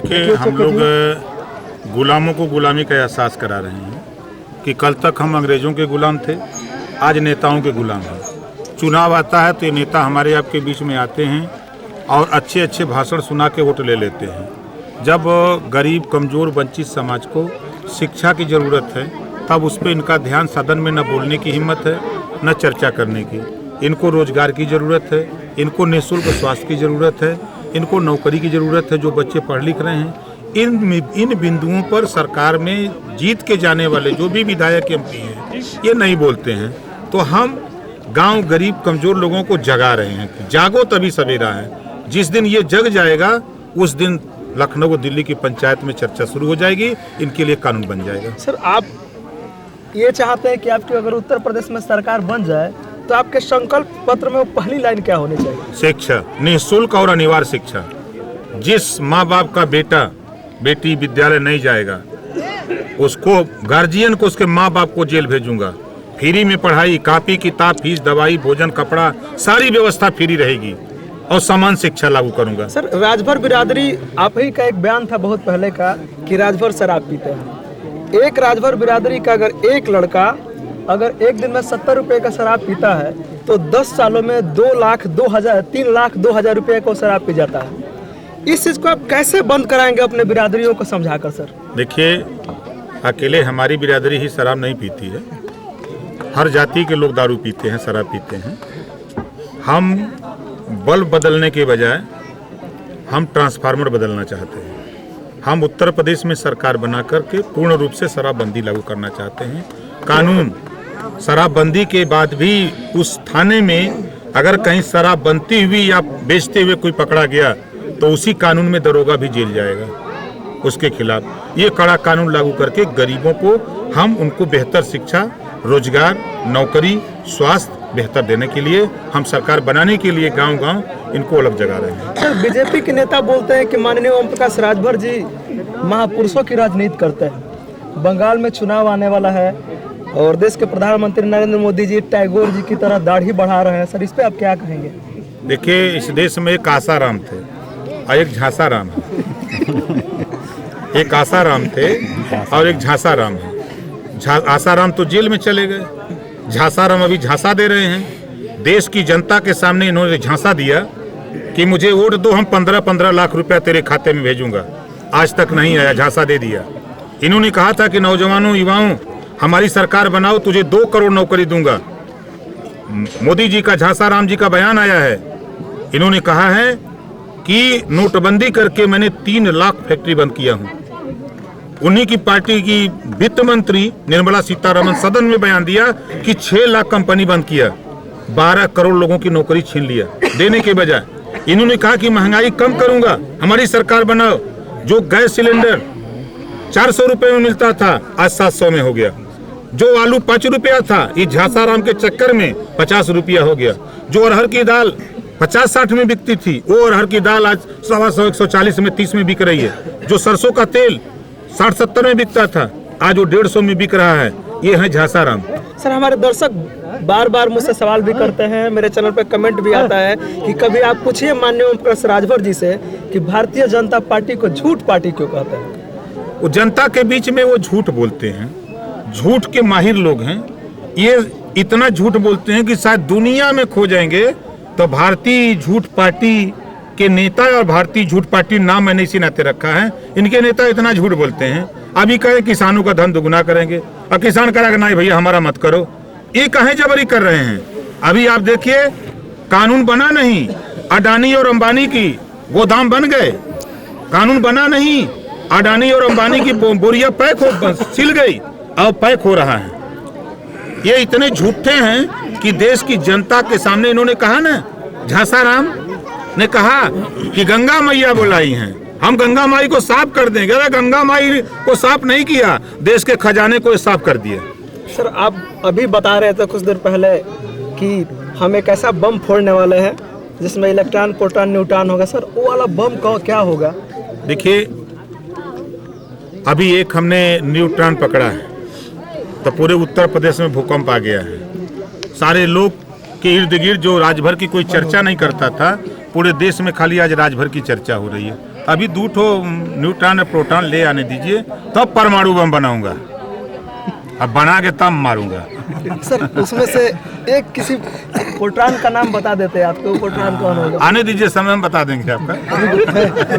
देखिए, हम लोग गुलामों को गुलामी का एहसास करा रहे हैं कि कल तक हम अंग्रेज़ों के गुलाम थे, आज नेताओं के गुलाम हैं। चुनाव आता है तो ये नेता हमारे आपके बीच में आते हैं और अच्छे अच्छे भाषण सुना के वोट ले लेते हैं। जब गरीब, कमज़ोर, वंचित समाज को शिक्षा की ज़रूरत है तब उस पर इनका ध्यान सदन में न बोलने की हिम्मत है, न चर्चा करने की। इनको रोज़गार की ज़रूरत है, इनको निःशुल्क स्वास्थ्य की ज़रूरत है, इनको नौकरी की ज़रूरत है, जो बच्चे पढ़ लिख रहे हैं। इन बिंदुओं पर सरकार में जीत के जाने वाले जो भी विधायक एमपी हैं ये नहीं बोलते हैं। तो हम गांव, गरीब, कमज़ोर लोगों को जगा रहे हैं कि जागो तभी सवेरा है। जिस दिन ये जग जाएगा उस दिन लखनऊ और दिल्ली की पंचायत में चर्चा शुरू हो जाएगी, इनके लिए कानून बन जाएगा। सर, आप ये चाहते हैं कि आपकी अगर उत्तर प्रदेश में सरकार बन जाए तो आपके संकल्प पत्र में वो पहली लाइन क्या होनी चाहिए? शिक्षा, निःशुल्क और अनिवार्य शिक्षा। जिस माँ बाप का बेटा बेटी विद्यालय नहीं जाएगा उसको, गार्जियन को, उसके माँ बाप को जेल भेजूंगा। फ्री में पढ़ाई, कापी किताब, फीस, दवाई, भोजन, कपड़ा, सारी व्यवस्था फ्री रहेगी और समान शिक्षा लागू करूंगा। सर, राजभर बिरादरी, आप ही का एक बयान था बहुत पहले का कि राजभर शराब पीते हैं। एक राजभर बिरादरी का अगर एक लड़का अगर एक दिन में 70 रुपये का शराब पीता है तो 10 सालों में 3,02,000 रुपये को शराब पी जाता है। इस चीज़ को आप कैसे बंद कराएंगे अपने बिरादरियों को समझाकर? सर देखिए, अकेले हमारी बिरादरी ही शराब नहीं पीती है, हर जाति के लोग दारू पीते हैं, शराब पीते हैं। हम बल्ब बदलने के बजाय हम ट्रांसफार्मर बदलना चाहते हैं। हम उत्तर प्रदेश में सरकार बना करके पूर्ण रूप से शराबबंदी लागू करना चाहते हैं। कानून, शराबबंदी के बाद भी उस थाने में अगर कहीं शराब बनती हुई या बेचते हुए कोई पकड़ा गया तो उसी कानून में दरोगा भी जेल जाएगा। उसके खिलाफ ये कड़ा कानून लागू करके गरीबों को हम उनको बेहतर शिक्षा, रोजगार, नौकरी, स्वास्थ्य बेहतर देने के लिए, हम सरकार बनाने के लिए गांव-गांव इनको अलग जगा रहे हैं। सर, बीजेपी के नेता बोलते हैं कि माननीय ओम प्रकाश राजभर जी महापुरुषों की राजनीति करते हैं। बंगाल में चुनाव आने वाला है और देश के प्रधानमंत्री नरेंद्र मोदी जी टैगोर जी की तरह दाढ़ी बढ़ा रहे हैं। सर, इस पे आप क्या कहेंगे? देखिए, इस देश में एक आसाराम थे और एक झांसाराम है। एक आसाराम थे और एक झांसाराम है। आसाराम तो जेल में चले गए, झांसाराम अभी झांसा दे रहे हैं। देश की जनता के सामने इन्होंने झांसा दिया कि मुझे वोट दो, हम 15-15 लाख रुपया तेरे खाते में भेजूंगा। आज तक नहीं आया, झांसा दे दिया। इन्होंने कहा था कि नौजवानों, युवाओं, हमारी सरकार बनाओ, तुझे 2 करोड़ नौकरी दूंगा। मोदी जी का, झांसाराम जी का बयान आया है। इन्होंने कहा है कि नोटबंदी करके मैंने 3 लाख फैक्ट्री बंद किया हूं। उन्हीं की पार्टी की वित्त मंत्री निर्मला सीतारमण सदन में बयान दिया कि 6 लाख कंपनी बंद किया, 12 करोड़ लोगों की नौकरी छीन लिया देने के बजाय। इन्होंने कहा कि महंगाई कम करूंगा, हमारी सरकार बनाओ। जो गैस सिलेंडर 400 रुपये में मिलता था आज 700 में हो गया। जो आलू 5 रुपया था, ये झांसाराम के चक्कर में 50 रुपया हो गया। जो अरहर की दाल 50-60 में बिकती थी, वो अरहर की दाल आज 125, 140 में, 30 में बिक रही है। जो सरसों का तेल 60-70 में बिकता था, आज वो 150 में बिक रहा है। ये है झांसाराम। सर, हमारे दर्शक बार बार मुझसे सवाल भी करते हैं, मेरे चैनल पे कमेंट भी आता है कि कभी आप पूछिए माननीय ओम प्रकाश राजभर जी से कि भारतीय जनता पार्टी को झूठ पार्टी क्यों कहते हैं? वो जनता के बीच में वो झूठ बोलते हैं, झूठ के माहिर लोग हैं। ये इतना झूठ बोलते हैं कि शायद दुनिया में खो जाएंगे तो भारतीय झूठ पार्टी के नेता, और भारतीय झूठ पार्टी नाम मैंने इसी नाते रखा है। इनके नेता इतना झूठ बोलते हैं। अभी कहे किसानों का धन दुगुना करेंगे और किसान कहेगा नहीं भैया हमारा मत करो। ये कहे जबरी कर रहे हैं। अभी आप देखिए, कानून बना नहीं, अडानी और अंबानी की गोदाम बन गए। कानून बना नहीं, अडानी और अंबानी की बोरिया पैक हो, सिल गई, अब पैक हो रहा है। ये इतने झूठे हैं कि देश की जनता के सामने इन्होंने कहा ना, झांसाराम ने कहा कि गंगा मैया बुलाई हैं, हम गंगा माई को साफ कर देंगे। अरे गंगा माई को साफ नहीं किया, देश के खजाने को साफ कर दिया। सर, आप अभी बता रहे थे कुछ देर पहले कि हम एक ऐसा बम फोड़ने वाले हैं जिसमें इलेक्ट्रॉन, प्रोटॉन, न्यूट्रॉन होगा। सर, वो वाला बम का क्या होगा? देखिए, अभी एक हमने न्यूट्रॉन पकड़ा है तो पूरे उत्तर प्रदेश में भूकंप आ गया है। सारे लोग के इर्द गिर्द जो राजभर की कोई चर्चा नहीं करता था, पूरे देश में खाली आज राजभर की चर्चा हो रही है। अभी 2 ठो न्यूट्रॉन और प्रोटॉन ले आने दीजिए, तब परमाणु बम बनाऊंगा, अब बना के तब मारूंगा। सर उसमें से एक किसी पोट्रान का नाम बता देते हैं आपको, पोट्रान कौन होगा? आने दीजिए, समय हम बता देंगे आपका।